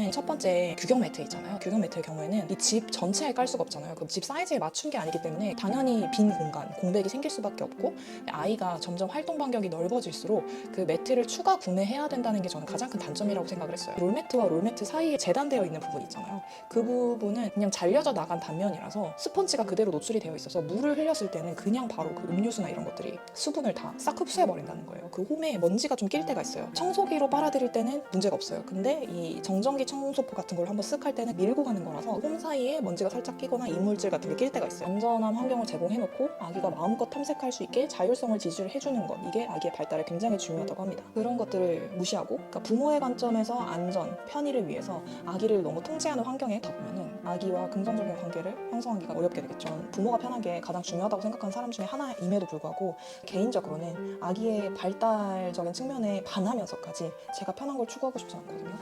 이유는 첫 번째 규격 매트 있잖아요. 규격 매트의 경우에는 이 집 전체에 깔 수가 없잖아요. 그 집 사이즈에 맞춘 게 아니기 때문에 당연히 빈 공간, 공백이 생길 수밖에 없고 아이가 점점 활동 반경이 넓어질수록 그 매트를 추가 구매해야 된다는 게 저는 가장 큰 단점이라고 생각을 했어요. 롤매트와 롤매트 사이에 재단되어 있는 부분 있잖아요. 그 부분은 그냥 잘려져 나간 단면이라서 스펀지가 그대로 노출이 되어 있어서 물을 흘렸을 때는 그냥 바로 그 음료수나 이런 것들이 수분을 다 싹 흡수해버린다는 거예요. 그 홈에 먼지가 좀 낄 때가 있어요. 청소기로 빨아들일 때는 문제가 없어요. 근데 이 정전기 청소포 같은 걸 한번 쓱 할 때는 밀고 가는 거라서 홈 사이에 먼지가 살짝 끼거나 이물질 같은 게 낄 때가 있어요. 안전한 환경을 제공해놓고 아기가 마음껏 탐색할 수 있게 자율성을 지지를 해주는 것, 이게 아기의 발달에 굉장히 중요하다고 합니다. 그런 것들을 무시하고, 그러니까 부모의 관점에서 안전, 편의를 위해서 아기를 너무 통제하는 환경에 다 보면은 아기와 긍정적인 관계를 형성하기가 어렵게 되겠죠. 부모가 편한 게 가장 중요하다고 생각하는 사람 중에 하나임에도 불구하고 개인적으로는 아기의 발달적인 측면에 반하면서까지 제가 편한 걸 추구하고 싶지 않거든요.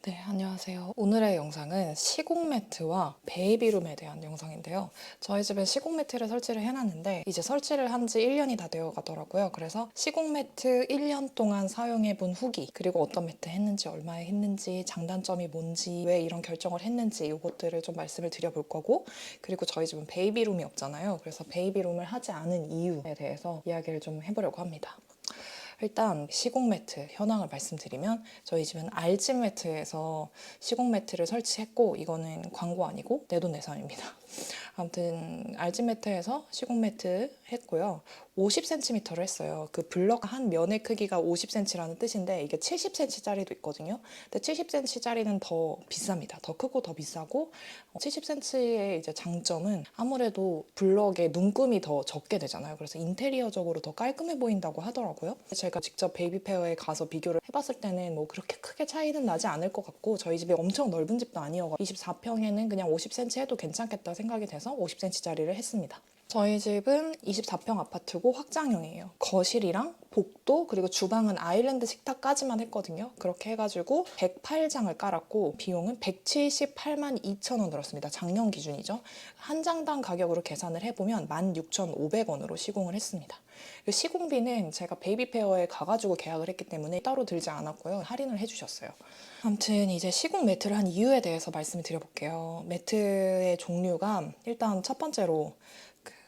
네, 안녕하세요. 오늘의 영상은 시공 매트와 베이비룸에 대한 영상인데요. 저희 집에 시공 매트를 설치를 해놨는데 이제 설치를 한 지 1년이 다 되어 가더라고요. 그래서 시공 매트 1년 동안 사용해본 후기, 그리고 어떤 매트 했는지, 얼마에 했는지, 장단점이 뭔지, 왜 이런 결정을 했는지 이것들을 좀 말씀을 드려볼 거고, 그리고 저희 집은 베이비룸이 없잖아요. 그래서 베이비룸을 하지 않은 이유에 대해서 이야기를 좀 해보려고 합니다. 일단 시공 매트 현황을 말씀드리면 저희 집은 알집 매트에서 시공 매트를 설치했고, 이거는 광고 아니고 내돈내산입니다. 아무튼 알집 매트에서 시공 매트 했고요. 50cm를 했어요. 그 블럭 한 면의 크기가 50cm라는 뜻인데 이게 70cm짜리도 있거든요. 근데 70cm짜리는 더 비쌉니다. 더 크고 더 비싸고, 70cm의 이제 장점은 아무래도 블럭에 눈금이 더 적게 되잖아요. 그래서 인테리어적으로 더 깔끔해 보인다고 하더라고요. 제가 직접 베이비 페어에 가서 비교를 해봤을 때는 뭐 그렇게 크게 차이는 나지 않을 것 같고, 저희 집이 엄청 넓은 집도 아니어서 24평에는 그냥 50cm 해도 괜찮겠다 생각이 돼서 50cm짜리를 했습니다. 저희 집은 24평 아파트고 확장형이에요. 거실이랑 복도 그리고 주방은 아일랜드 식탁까지만 했거든요. 그렇게 해가지고 108장을 깔았고 비용은 178만 2천 원 들었습니다. 작년 기준이죠. 한 장당 가격으로 계산을 해보면 16,500원으로 시공을 했습니다. 시공비는 제가 베이비페어에 가가지고 계약을 했기 때문에 따로 들지 않았고요. 할인을 해주셨어요. 아무튼 이제 시공 매트를 한 이유에 대해서 말씀을 드려볼게요. 매트의 종류가 일단 첫 번째로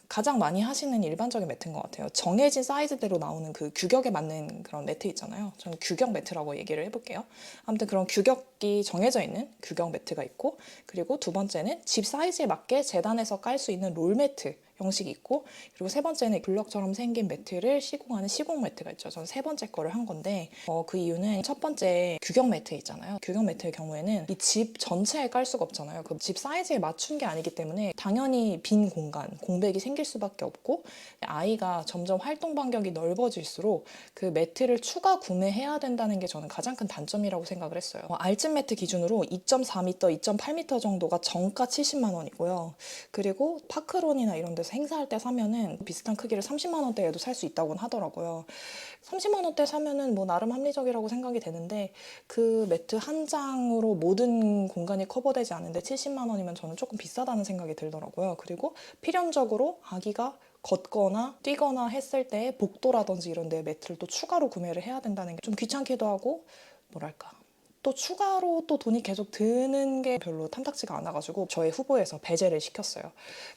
가장 많이 하시는 일반적인 매트인 것 같아요. 정해진 사이즈대로 나오는 그 규격에 맞는 그런 매트 있잖아요. 저는 규격 매트라고 얘기를 해볼게요. 아무튼 그런 규격이 정해져 있는 규격 매트가 있고, 그리고 두 번째는 집 사이즈에 맞게 재단해서 깔 수 있는 롤 매트 형식이 있고, 그리고 세 번째는 블럭처럼 생긴 매트를 시공하는 시공 매트가 있죠. 저는 세 번째 거를 한 건데 그 이유는 첫 번째 규격 매트 있잖아요. 규격 매트의 경우에는 이 집 전체에 깔 수가 없잖아요. 그 집 사이즈에 맞춘 게 아니기 때문에 당연히 빈 공간, 공백이 생길 수밖에 없고, 아이가 점점 활동 반경이 넓어질수록 그 매트를 추가 구매해야 된다는 게 저는 가장 큰 단점이라고 생각을 했어요. 알집 매트 기준으로 2.4m, 2.8m 정도가 정가 70만 원이고요. 그리고 파크론이나 이런 데서 행사할 때 사면은 비슷한 크기를 30만 원대에도 살 수 있다고는 하더라고요. 30만 원대 사면은 뭐 나름 합리적이라고 생각이 되는데, 그 매트 한 장으로 모든 공간이 커버되지 않는데 70만 원이면 저는 조금 비싸다는 생각이 들더라고요. 그리고 필연적으로 아기가 걷거나 뛰거나 했을 때 복도라든지 이런 데 매트를 또 추가로 구매를 해야 된다는 게 좀 귀찮기도 하고, 뭐랄까, 또 추가로 또 돈이 계속 드는 게 별로 탐탁지가 않아가지고 저의 후보에서 배제를 시켰어요.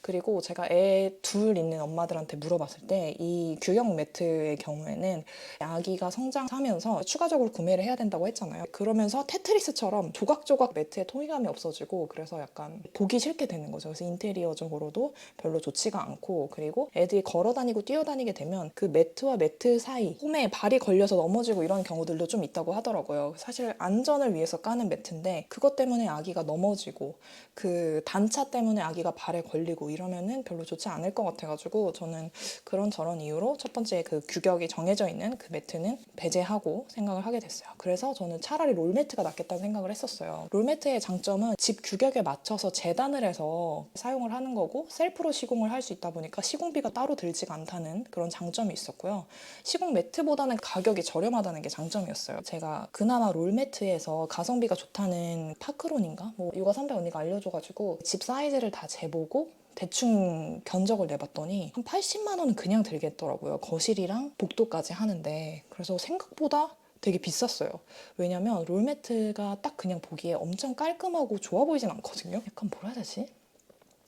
그리고 제가 애 둘 있는 엄마들한테 물어봤을 때 이 규격 매트의 경우에는 아기가 성장하면서 추가적으로 구매를 해야 된다고 했잖아요. 그러면서 테트리스처럼 조각조각 매트에 통일감이 없어지고, 그래서 약간 보기 싫게 되는 거죠. 그래서 인테리어적으로도 별로 좋지가 않고, 그리고 애들이 걸어다니고 뛰어다니게 되면 그 매트와 매트 사이 홈에 발이 걸려서 넘어지고 이런 경우들도 좀 있다고 하더라고요. 사실 안전을 위해서 까는 매트인데 그것 때문에 아기가 넘어지고 그 단차 때문에 아기가 발에 걸리고 이러면은 별로 좋지 않을 것 같아가지고 저는 그런저런 이유로 첫 번째 그 규격이 정해져 있는 그 매트는 배제하고 생각을 하게 됐어요. 그래서 저는 차라리 롤매트가 낫겠다는 생각을 했었어요. 롤매트의 장점은 집 규격에 맞춰서 재단을 해서 사용을 하는 거고, 셀프로 시공을 할 수 있다 보니까 시공비가 따로 들지가 않다는 그런 장점이 있었고요. 시공 매트보다는 가격이 저렴하다는 게 장점이었어요. 제가 그나마 롤매트에서 가성비가 좋다는 파크론인가? 뭐 육아 선배 언니가 알려줘가지고 집 사이즈를 다 재보고 대충 견적을 내봤더니 한 80만 원은 그냥 들겠더라고요. 거실이랑 복도까지 하는데. 그래서 생각보다 되게 비쌌어요. 왜냐면 롤매트가 딱 그냥 보기에 엄청 깔끔하고 좋아 보이진 않거든요. 약간 뭐라 해야 되지?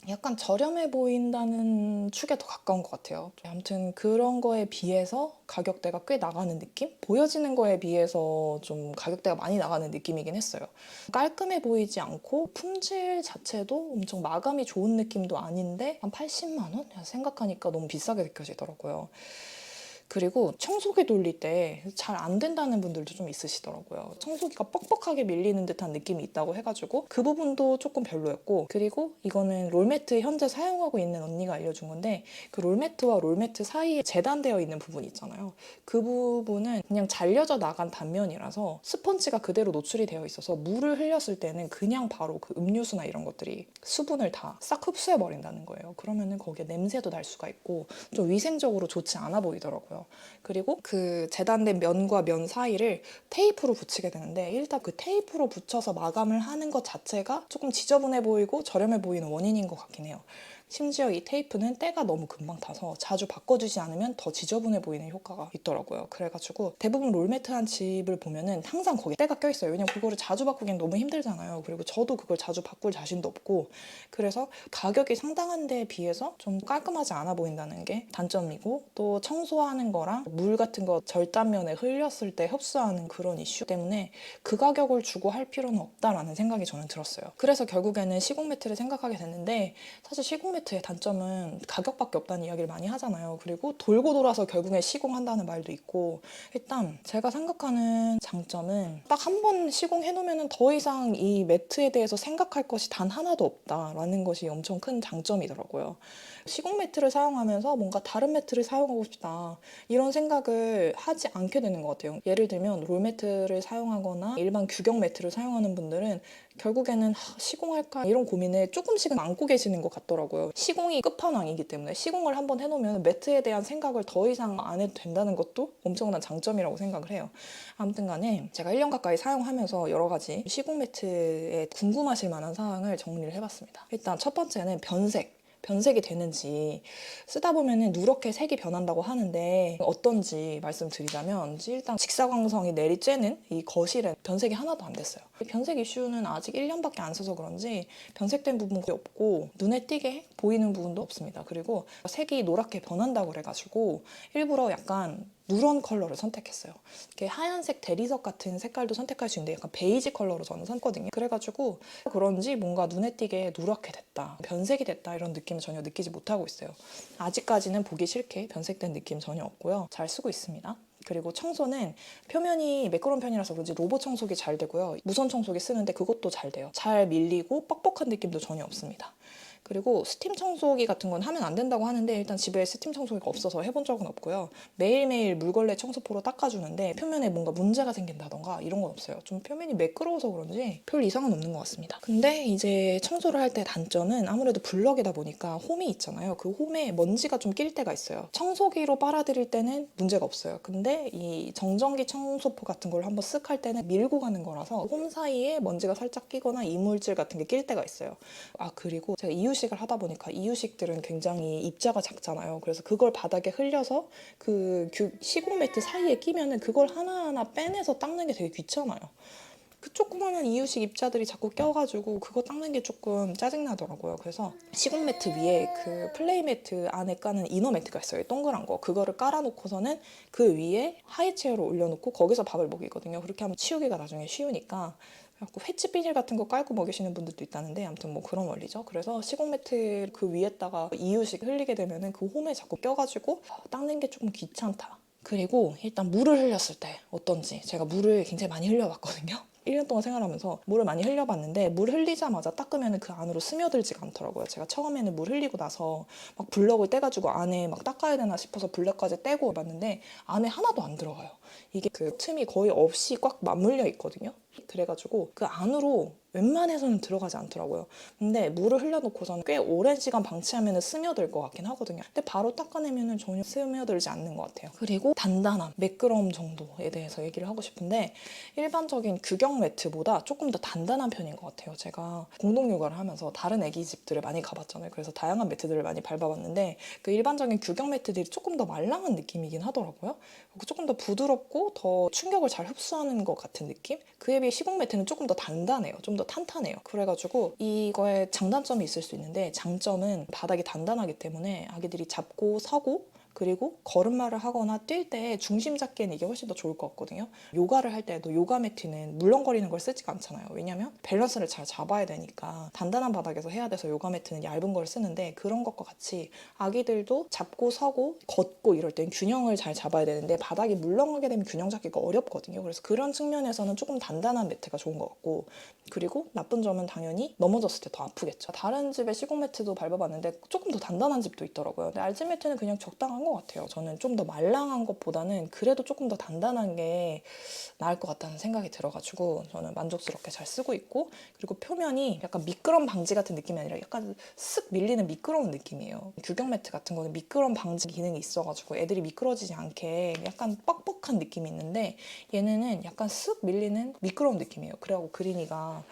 약간 저렴해 보인다는 축에 더 가까운 것 같아요. 아무튼 그런 거에 비해서 가격대가 꽤 나가는 느낌? 보여지는 거에 비해서 좀 가격대가 많이 나가는 느낌이긴 했어요. 깔끔해 보이지 않고 품질 자체도 엄청 마감이 좋은 느낌도 아닌데 한 80만 원? 생각하니까 너무 비싸게 느껴지더라고요. 그리고 청소기 돌릴 때 잘 안 된다는 분들도 좀 있으시더라고요. 청소기가 뻑뻑하게 밀리는 듯한 느낌이 있다고 해가지고 그 부분도 조금 별로였고, 그리고 이거는 롤매트 현재 사용하고 있는 언니가 알려준 건데 그 롤매트와 롤매트 사이에 재단되어 있는 부분 있잖아요. 그 부분은 그냥 잘려져 나간 단면이라서 스펀지가 그대로 노출이 되어 있어서 물을 흘렸을 때는 그냥 바로 그 음료수나 이런 것들이 수분을 다 싹 흡수해 버린다는 거예요. 그러면은 거기에 냄새도 날 수가 있고 좀 위생적으로 좋지 않아 보이더라고요. 그리고 그 재단된 면과 면 사이를 테이프로 붙이게 되는데 일단 그 테이프로 붙여서 마감을 하는 것 자체가 조금 지저분해 보이고 저렴해 보이는 원인인 것 같긴 해요. 심지어 이 테이프는 때가 너무 금방 타서 자주 바꿔주지 않으면 더 지저분해 보이는 효과가 있더라고요. 그래가지고 대부분 롤매트 한 집을 보면은 항상 거기에 때가 껴있어요. 왜냐면 그거를 자주 바꾸기엔 너무 힘들잖아요. 그리고 저도 그걸 자주 바꿀 자신도 없고, 그래서 가격이 상당한 데에 비해서 좀 깔끔하지 않아 보인다는 게 단점이고, 또 청소하는 거랑 물 같은 거 절단면에 흘렸을 때 흡수하는 그런 이슈 때문에 그 가격을 주고 할 필요는 없다라는 생각이 저는 들었어요. 그래서 결국에는 시공 매트를 생각하게 됐는데, 사실 시공 매트의 단점은 가격밖에 없다는 이야기를 많이 하잖아요. 그리고 돌고 돌아서 결국에 시공한다는 말도 있고, 일단 제가 생각하는 장점은 딱 한 번 시공해 놓으면 더 이상 이 매트에 대해서 생각할 것이 단 하나도 없다라는 것이 엄청 큰 장점이더라고요. 시공 매트를 사용하면서 뭔가 다른 매트를 사용하고 싶다 이런 생각을 하지 않게 되는 것 같아요. 예를 들면 롤 매트를 사용하거나 일반 규격 매트를 사용하는 분들은 결국에는 시공할까 이런 고민을 조금씩은 안고 계시는 것 같더라고요. 시공이 끝판왕이기 때문에 시공을 한번 해놓으면 매트에 대한 생각을 더 이상 안 해도 된다는 것도 엄청난 장점이라고 생각을 해요. 아무튼 간에 제가 1년 가까이 사용하면서 여러 가지 시공 매트에 궁금하실 만한 사항을 정리를 해봤습니다. 일단 첫 번째는 변색이 되는지, 쓰다 보면은 누렇게 색이 변한다고 하는데 어떤지 말씀드리자면, 일단 직사광선이 내리쬐는 이 거실에 변색이 하나도 안 됐어요. 변색 이슈는 아직 1년밖에 안 써서 그런지 변색된 부분이 없고 눈에 띄게 보이는 부분도 없습니다. 그리고 색이 노랗게 변한다고 그래가지고 일부러 약간 누런 컬러를 선택했어요. 이렇게 하얀색 대리석 같은 색깔도 선택할 수 있는데 약간 베이지 컬러로 저는 샀거든요. 그래가지고 그런지 뭔가 눈에 띄게 누렇게 됐다, 변색이 됐다 이런 느낌을 전혀 느끼지 못하고 있어요. 아직까지는 보기 싫게 변색된 느낌 전혀 없고요. 잘 쓰고 있습니다. 그리고 청소는 표면이 매끄러운 편이라서 그런지 로봇 청소기 잘 되고요. 무선 청소기 쓰는데 그것도 잘 돼요. 잘 밀리고 뻑뻑한 느낌도 전혀 없습니다. 그리고 스팀 청소기 같은 건 하면 안 된다고 하는데 일단 집에 스팀 청소기가 없어서 해본 적은 없고요. 매일매일 물걸레 청소포로 닦아주는데 표면에 뭔가 문제가 생긴다던가 이런 건 없어요. 좀 표면이 매끄러워서 그런지 별 이상은 없는 것 같습니다. 근데 이제 청소를 할 때 단점은 아무래도 블럭이다 보니까 홈이 있잖아요. 그 홈에 먼지가 좀 낄 때가 있어요. 청소기로 빨아들일 때는 문제가 없어요. 근데 이 정전기 청소포 같은 걸 한번 쓱 할 때는 밀고 가는 거라서 홈 사이에 먼지가 살짝 끼거나 이물질 같은 게 낄 때가 있어요. 그리고 제가 이유식을 하다 보니까 이유식들은 굉장히 입자가 작잖아요. 그래서 그걸 바닥에 흘려서 그 시공 매트 사이에 끼면은 그걸 하나하나 빼내서 닦는 게 되게 귀찮아요. 그 조그마한 이유식 입자들이 자꾸 껴가지고 그거 닦는 게 조금 짜증나더라고요. 그래서 시공 매트 위에 그 플레이 매트 안에 까는 이너 매트가 있어요. 동그란 거. 그거를 깔아놓고서는 그 위에 하이체어를 올려놓고 거기서 밥을 먹이거든요. 그렇게 하면 치우기가 나중에 쉬우니까. 횟집 비닐 같은 거 깔고 먹이시는 분들도 있다는데 아무튼 뭐 그런 원리죠. 그래서 시공 매트 그 위에다가 이유식 흘리게 되면은 그 홈에 자꾸 껴가지고 닦는 게 조금 귀찮다. 그리고 일단 물을 흘렸을 때 어떤지, 제가 물을 굉장히 많이 흘려봤거든요. 1년 동안 생활하면서 물을 많이 흘려봤는데 물 흘리자마자 닦으면 그 안으로 스며들지가 않더라고요. 제가 처음에는 물 흘리고 나서 막 블럭을 떼가지고 안에 막 닦아야 되나 싶어서 블럭까지 떼고 봤는데 안에 하나도 안 들어가요. 이게 그 틈이 거의 없이 꽉 맞물려 있거든요. 그래가지고 그 안으로 웬만해서는 들어가지 않더라고요. 근데 물을 흘려놓고서는 꽤 오랜 시간 방치하면 스며들 것 같긴 하거든요. 근데 바로 닦아내면 전혀 스며들지 않는 것 같아요. 그리고 단단함, 매끄러움 정도에 대해서 얘기를 하고 싶은데 일반적인 규격 매트보다 조금 더 단단한 편인 것 같아요. 제가 공동육아를 하면서 다른 애기 집들을 많이 가봤잖아요. 그래서 다양한 매트들을 많이 밟아봤는데 그 일반적인 규격 매트들이 조금 더 말랑한 느낌이긴 하더라고요. 조금 더 부드럽고 더 충격을 잘 흡수하는 것 같은 느낌? 그에 비해 시공 매트는 조금 더 단단해요. 좀 더 탄탄해요. 그래가지고 이거에 장단점이 있을 수 있는데 장점은 바닥이 단단하기 때문에 아기들이 잡고 서고 그리고 걸음마를 하거나 뛸 때 중심 잡기에는 이게 훨씬 더 좋을 것 같거든요. 요가를 할 때도 요가 매트는 물렁거리는 걸 쓰지가 않잖아요. 왜냐면 밸런스를 잘 잡아야 되니까 단단한 바닥에서 해야 돼서 요가 매트는 얇은 걸 쓰는데 그런 것과 같이 아기들도 잡고 서고 걷고 이럴 땐 균형을 잘 잡아야 되는데 바닥이 물렁하게 되면 균형 잡기가 어렵거든요. 그래서 그런 측면에서는 조금 단단한 매트가 좋은 것 같고 그리고 나쁜 점은 당연히 넘어졌을 때 더 아프겠죠. 다른 집의 시공 매트도 밟아봤는데 조금 더 단단한 집도 있더라고요. 근데 알집 매트는 그냥 적당한 것 같아요. 저는 좀 더 말랑한 것보다는 그래도 조금 더 단단한 게 나을 것 같다는 생각이 들어가지고 저는 만족스럽게 잘 쓰고 있고 그리고 표면이 약간 미끄럼 방지 같은 느낌이 아니라 약간 쓱 밀리는 미끄러운 느낌이에요. 규격 매트 같은 거는 미끄럼 방지 기능이 있어가지고 애들이 미끄러지지 않게 약간 뻑뻑한 느낌이 있는데 얘네는 약간 쓱 밀리는 미끄러운 느낌이에요. 그래갖고 그린이가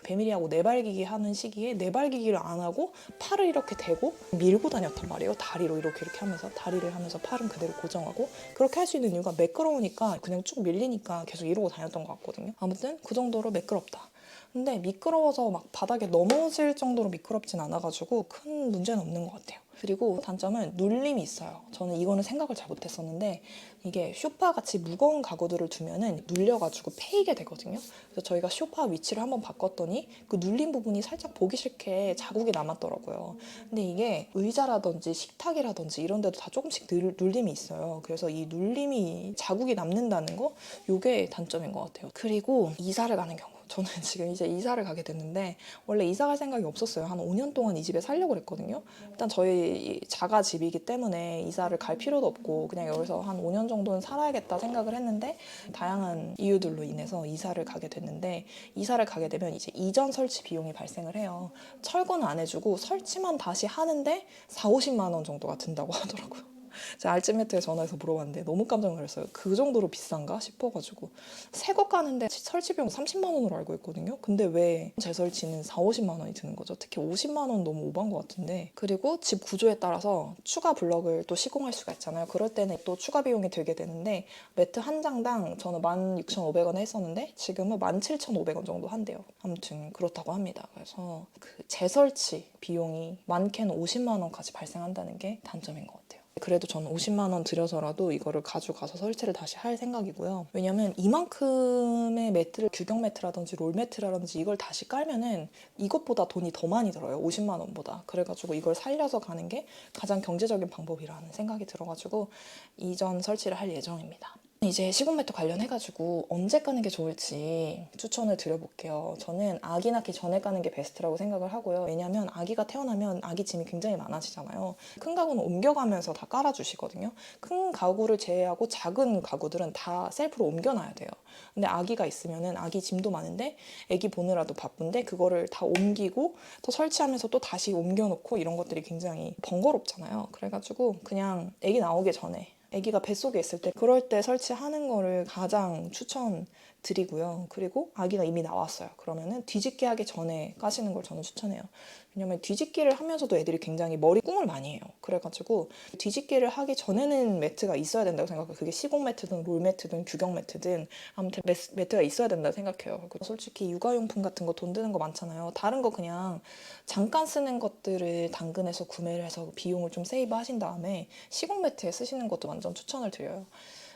배밀이하고 내발기기 하는 시기에 내발기기를 안 하고 팔을 이렇게 대고 밀고 다녔단 말이에요. 다리로 이렇게 하면서 다리를 하면서 팔은 그대로 고정하고 그렇게 할 수 있는 이유가 매끄러우니까 그냥 쭉 밀리니까 계속 이러고 다녔던 것 같거든요. 아무튼 그 정도로 매끄럽다. 근데 미끄러워서 막 바닥에 넘어질 정도로 미끄럽진 않아가지고 큰 문제는 없는 것 같아요. 그리고 단점은 눌림이 있어요. 저는 이거는 생각을 잘 못했었는데 이게 소파같이 무거운 가구들을 두면은 눌려가지고 패이게 되거든요. 그래서 저희가 소파 위치를 한번 바꿨더니 그 눌린 부분이 살짝 보기 싫게 자국이 남았더라고요. 근데 이게 의자라든지 식탁이라든지 이런 데도 다 조금씩 눌림이 있어요. 그래서 이 눌림이 자국이 남는다는 거 이게 단점인 것 같아요. 그리고 이사를 가는 경우 저는 지금 이제 이사를 가게 됐는데 원래 이사 갈 생각이 없었어요. 한 5년 동안 이 집에 살려고 그랬거든요. 일단 저희 자가 집이기 때문에 이사를 갈 필요도 없고 그냥 여기서 한 5년 정도는 살아야겠다 생각을 했는데 다양한 이유들로 인해서 이사를 가게 됐는데 이사를 가게 되면 이제 이전 설치 비용이 발생을 해요. 철거는 안 해주고 설치만 다시 하는데 4, 50만 원 정도가 든다고 하더라고요. 제가 알츠매트에 전화해서 물어봤는데 너무 깜짝 놀랐어요. 그 정도로 비싼가 싶어가지고 새 것 가는데 설치 비용 30만 원으로 알고 있거든요. 근데 왜 재설치는 4, 50만 원이 드는 거죠? 특히 50만 원 너무 오버한 것 같은데 그리고 집 구조에 따라서 추가 블럭을 또 시공할 수가 있잖아요. 그럴 때는 또 추가 비용이 들게 되는데 매트 한 장당 저는 16,500원 했었는데 지금은 17,500원 정도 한대요. 아무튼 그렇다고 합니다. 그래서 그 재설치 비용이 많게는 50만 원까지 발생한다는 게 단점인 것 같아요. 그래도 저는 50만 원 들여서라도 이거를 가져가서 설치를 다시 할 생각이고요. 왜냐면 이만큼의 매트를 규격 매트라든지 롤 매트라든지 이걸 다시 깔면은 이것보다 돈이 더 많이 들어요. 50만 원보다. 그래가지고 이걸 살려서 가는 게 가장 경제적인 방법이라는 생각이 들어가지고 이전 설치를 할 예정입니다. 이제 시공 매트 관련해가지고 언제 까는 게 좋을지 추천을 드려볼게요. 저는 아기 낳기 전에 까는 게 베스트라고 생각을 하고요. 왜냐면 아기가 태어나면 아기 짐이 굉장히 많아지잖아요. 큰 가구는 옮겨가면서 다 깔아주시거든요. 큰 가구를 제외하고 작은 가구들은 다 셀프로 옮겨놔야 돼요. 근데 아기가 있으면은 아기 짐도 많은데 아기 보느라도 바쁜데 그거를 다 옮기고 또 설치하면서 또 다시 옮겨놓고 이런 것들이 굉장히 번거롭잖아요. 그래가지고 그냥 아기 나오기 전에 아기가 뱃속에 있을 때 그럴 때 설치하는 거를 가장 추천드리고요. 그리고 아기가 이미 나왔어요. 그러면은 뒤집기 하기 전에 까시는 걸 저는 추천해요. 왜냐면 뒤집기를 하면서도 애들이 굉장히 머리 꿈을 많이 해요. 그래가지고 뒤집기를 하기 전에는 매트가 있어야 된다고 생각해요. 그게 시공 매트든 롤 매트든 규격 매트든 아무튼 매트가 있어야 된다고 생각해요. 솔직히 육아용품 같은 거 돈 드는 거 많잖아요. 다른 거 그냥 잠깐 쓰는 것들을 당근에서 구매를 해서 비용을 좀 세이브 하신 다음에 시공 매트에 쓰시는 것도 완전 추천을 드려요.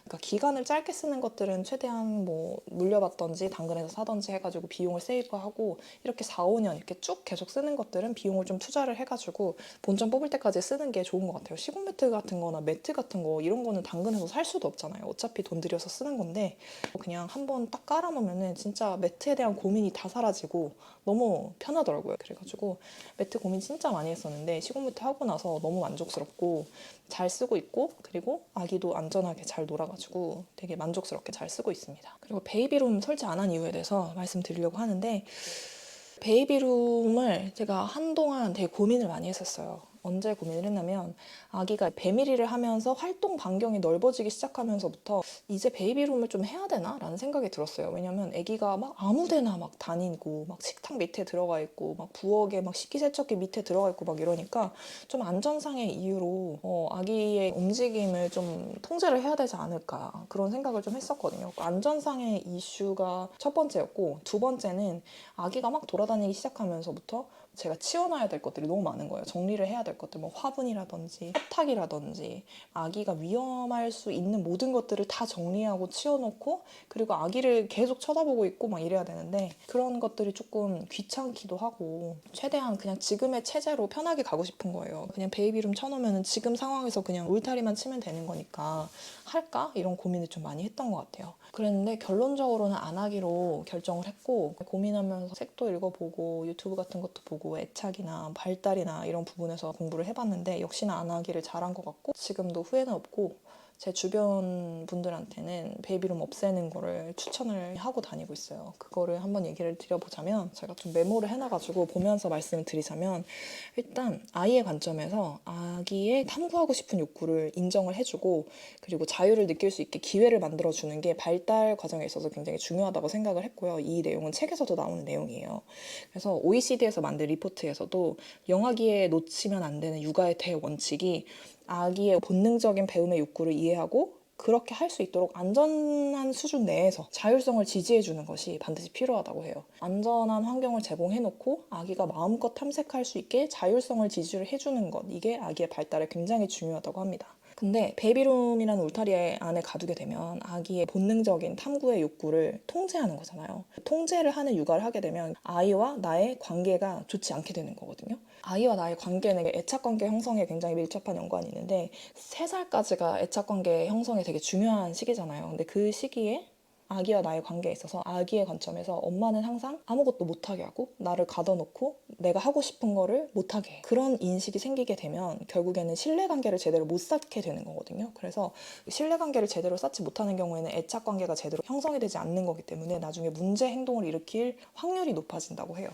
그러니까 기간을 짧게 쓰는 것들은 최대한 뭐 물려받던지 당근에서 사던지 해가지고 비용을 세이브하고 이렇게 4, 5년 이렇게 쭉 계속 쓰는 것들은 비용을 좀 투자를 해가지고 본전 뽑을 때까지 쓰는 게 좋은 것 같아요. 시공 매트 같은 거나 매트 같은 거 이런 거는 당근에서 살 수도 없잖아요. 어차피 돈 들여서 쓰는 건데 그냥 한번 딱 깔아놓으면은 진짜 매트에 대한 고민이 다 사라지고 너무 편하더라고요. 그래가지고 매트 고민 진짜 많이 했었는데 시공 매트 하고 나서 너무 만족스럽고 잘 쓰고 있고 그리고 아기도 안전하게 잘 놀아가고 있어가지고 되게 만족스럽게 잘 쓰고 있습니다. 그리고 베이비룸 설치 안 한 이유에 대해서 말씀드리려고 하는데, 베이비룸을 제가 한동안 되게 고민을 많이 했었어요. 언제 고민을 했냐면, 아기가 배밀이를 하면서 활동 반경이 넓어지기 시작하면서부터 이제 베이비룸을 좀 해야 되나? 라는 생각이 들었어요. 왜냐면 아기가 막 아무 데나 막 다니고, 막 식탁 밑에 들어가 있고, 막 부엌에 막 식기세척기 밑에 들어가 있고 막 이러니까 좀 안전상의 이유로 아기의 움직임을 좀 통제를 해야 되지 않을까, 그런 생각을 좀 했었거든요. 안전상의 이슈가 첫 번째였고, 두 번째는 아기가 막 돌아다니기 시작하면서부터 제가 치워놔야 될 것들이 너무 많은 거예요. 정리를 해야 될 것들, 뭐 화분이라든지 세탁이라든지, 아기가 위험할 수 있는 모든 것들을 다 정리하고 치워놓고, 그리고 아기를 계속 쳐다보고 있고 막 이래야 되는데, 그런 것들이 조금 귀찮기도 하고, 최대한 그냥 지금의 체제로 편하게 가고 싶은 거예요. 그냥 베이비룸 쳐놓으면 지금 상황에서 그냥 울타리만 치면 되는 거니까 할까? 이런 고민을 좀 많이 했던 것 같아요. 그랬는데 결론적으로는 안 하기로 결정을 했고, 고민하면서 책도 읽어보고 유튜브 같은 것도 보고 애착이나 발달이나 이런 부분에서 공부를 해봤는데, 역시나 안 하기를 잘한 것 같고, 지금도 후회는 없고, 제 주변 분들한테는 베이비룸 없애는 거를 추천을 하고 다니고 있어요. 그거를 한번 얘기를 드려보자면, 제가 좀 메모를 해놔가지고 보면서 말씀을 드리자면, 일단 아이의 관점에서 아기의 탐구하고 싶은 욕구를 인정을 해주고, 그리고 자유를 느낄 수 있게 기회를 만들어주는 게 발달 과정에 있어서 굉장히 중요하다고 생각을 했고요. 이 내용은 책에서도 나오는 내용이에요. 그래서 OECD에서 만든 리포트에서도 영아기에 놓치면 안 되는 육아의 대원칙이, 아기의 본능적인 배움의 욕구를 이해하고 그렇게 할 수 있도록 안전한 수준 내에서 자율성을 지지해주는 것이 반드시 필요하다고 해요. 안전한 환경을 제공해놓고 아기가 마음껏 탐색할 수 있게 자율성을 지지를 해주는 것, 이게 아기의 발달에 굉장히 중요하다고 합니다. 근데 베이비룸이라는 울타리 안에 가두게 되면 아기의 본능적인 탐구의 욕구를 통제하는 거잖아요. 통제를 하는 육아를 하게 되면 아이와 나의 관계가 좋지 않게 되는 거거든요. 아이와 나의 관계는 애착관계 형성에 굉장히 밀접한 연관이 있는데, 3살까지가 애착관계 형성이 되게 중요한 시기잖아요. 근데 그 시기에 아기와 나의 관계에 있어서 아기의 관점에서 엄마는 항상 아무것도 못하게 하고 나를 가둬놓고 내가 하고 싶은 거를 못하게 해. 그런 인식이 생기게 되면 결국에는 신뢰관계를 제대로 못 쌓게 되는 거거든요. 그래서 신뢰관계를 제대로 쌓지 못하는 경우에는 애착관계가 제대로 형성이 되지 않는 거기 때문에 나중에 문제 행동을 일으킬 확률이 높아진다고 해요.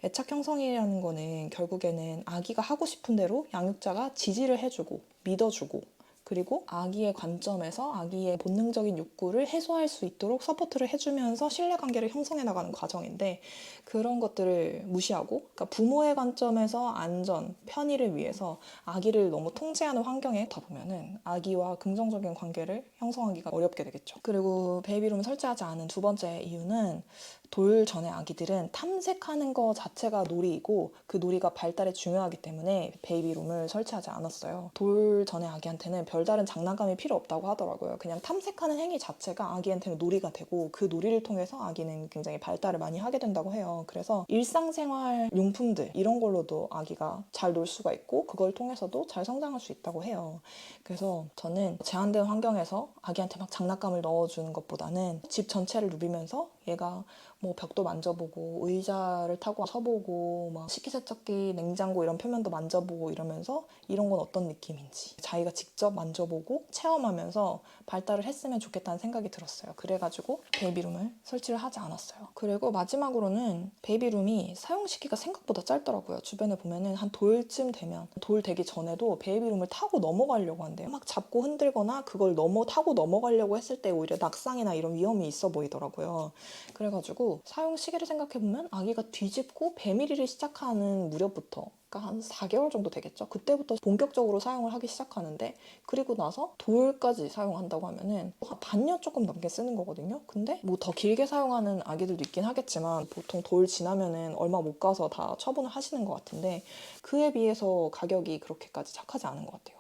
애착 형성이라는 거는 결국에는 아기가 하고 싶은 대로 양육자가 지지를 해주고 믿어주고, 그리고 아기의 관점에서 아기의 본능적인 욕구를 해소할 수 있도록 서포트를 해주면서 신뢰관계를 형성해 나가는 과정인데, 그런 것들을 무시하고, 그러니까 부모의 관점에서 안전, 편의를 위해서 아기를 너무 통제하는 환경에 있다 보면은 아기와 긍정적인 관계를 형성하기가 어렵게 되겠죠. 그리고 베이비룸을 설치하지 않은 두 번째 이유는, 돌 전의 아기들은 탐색하는 것 자체가 놀이이고 그 놀이가 발달에 중요하기 때문에 베이비룸을 설치하지 않았어요. 돌 전의 아기한테는 별다른 장난감이 필요 없다고 하더라고요. 그냥 탐색하는 행위 자체가 아기한테는 놀이가 되고, 그 놀이를 통해서 아기는 굉장히 발달을 많이 하게 된다고 해요. 그래서 일상생활 용품들 이런 걸로도 아기가 잘 놀 수가 있고, 그걸 통해서도 잘 성장할 수 있다고 해요. 그래서 저는 제한된 환경에서 아기한테 막 장난감을 넣어주는 것보다는 집 전체를 누비면서 얘가 뭐 벽도 만져보고 의자를 타고 서보고 막 식기세척기, 냉장고 이런 표면도 만져보고 이러면서 이런 건 어떤 느낌인지 자기가 직접 만져보고 체험하면서 발달을 했으면 좋겠다는 생각이 들었어요. 그래가지고 베이비룸을 설치를 하지 않았어요. 그리고 마지막으로는 베이비룸이 사용 시기가 생각보다 짧더라고요. 주변에 보면은 한 돌쯤 되면, 돌 되기 전에도 베이비룸을 타고 넘어가려고 한대요. 막 잡고 흔들거나 그걸 타고 넘어가려고 했을 때 오히려 낙상이나 이런 위험이 있어 보이더라고요. 그래가지고 사용 시기를 생각해보면 아기가 뒤집고 배밀이를 시작하는 무렵부터, 그러니까 한 4개월 정도 되겠죠. 그때부터 본격적으로 사용을 하기 시작하는데, 그리고 나서 돌까지 사용한다고 하면은 한 반년 조금 넘게 쓰는 거거든요. 근데 뭐 더 길게 사용하는 아기들도 있긴 하겠지만 보통 돌 지나면은 얼마 못 가서 다 처분을 하시는 것 같은데, 그에 비해서 가격이 그렇게까지 착하지 않은 것 같아요.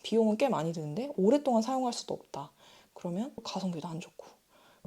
비용은 꽤 많이 드는데 오랫동안 사용할 수도 없다. 그러면 가성비도 안 좋고,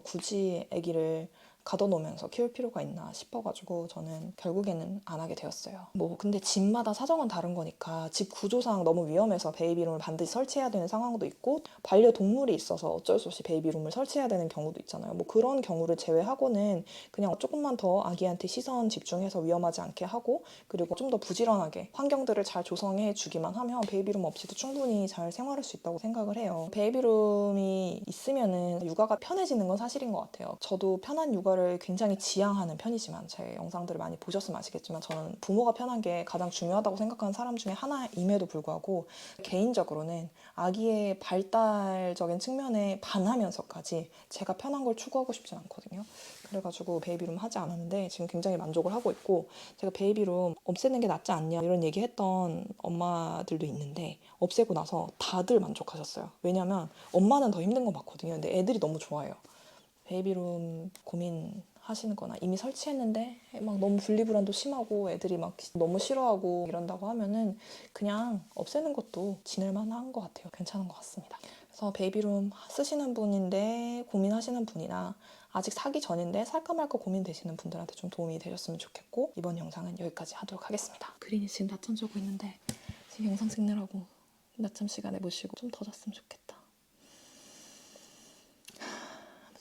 굳이 아기를 가둬놓으면서 키울 필요가 있나 싶어가지고 저는 결국에는 안 하게 되었어요. 뭐 근데 집마다 사정은 다른 거니까 집 구조상 너무 위험해서 베이비룸을 반드시 설치해야 되는 상황도 있고 반려동물이 있어서 어쩔 수 없이 베이비룸을 설치해야 되는 경우도 있잖아요. 뭐 그런 경우를 제외하고는 그냥 조금만 더 아기한테 시선 집중해서 위험하지 않게 하고 그리고 좀 더 부지런하게 환경들을 잘 조성해 주기만 하면 베이비룸 없이도 충분히 잘 생활할 수 있다고 생각을 해요. 베이비룸이 있으면은 육아가 편해지는 건 사실인 것 같아요. 저도 편한 육아를 굉장히 지향하는 편이지만 제 영상들을 많이 보셨으면 아시겠지만 저는 부모가 편한 게 가장 중요하다고 생각하는 사람 중에 하나임에도 불구하고 개인적으로는 아기의 발달적인 측면에 반하면서까지 제가 편한 걸 추구하고 싶진 않거든요. 그래가지고 베이비룸 하지 않았는데 지금 굉장히 만족을 하고 있고 제가 베이비룸 없애는 게 낫지 않냐 이런 얘기 했던 엄마들도 있는데 없애고 나서 다들 만족하셨어요. 왜냐면 엄마는 더 힘든 거 맞거든요. 근데 애들이 너무 좋아해요. 베이비룸 고민하시는 거나 이미 설치했는데 막 너무 분리불안도 심하고 애들이 막 너무 싫어하고 이런다고 하면은 그냥 없애는 것도 지낼만한 것 같아요. 괜찮은 것 같습니다. 그래서 베이비룸 쓰시는 분인데 고민하시는 분이나 아직 사기 전인데 살까 말까 고민되시는 분들한테 좀 도움이 되셨으면 좋겠고 이번 영상은 여기까지 하도록 하겠습니다. 그린이 지금 낮잠 자고 있는데 지금 영상 찍느라고 낮잠 시간에 못 쉬고 좀 더 잤으면 좋겠다.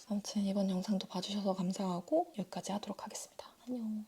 아무튼 이번 영상도 봐주셔서 감사하고 여기까지 하도록 하겠습니다. 안녕.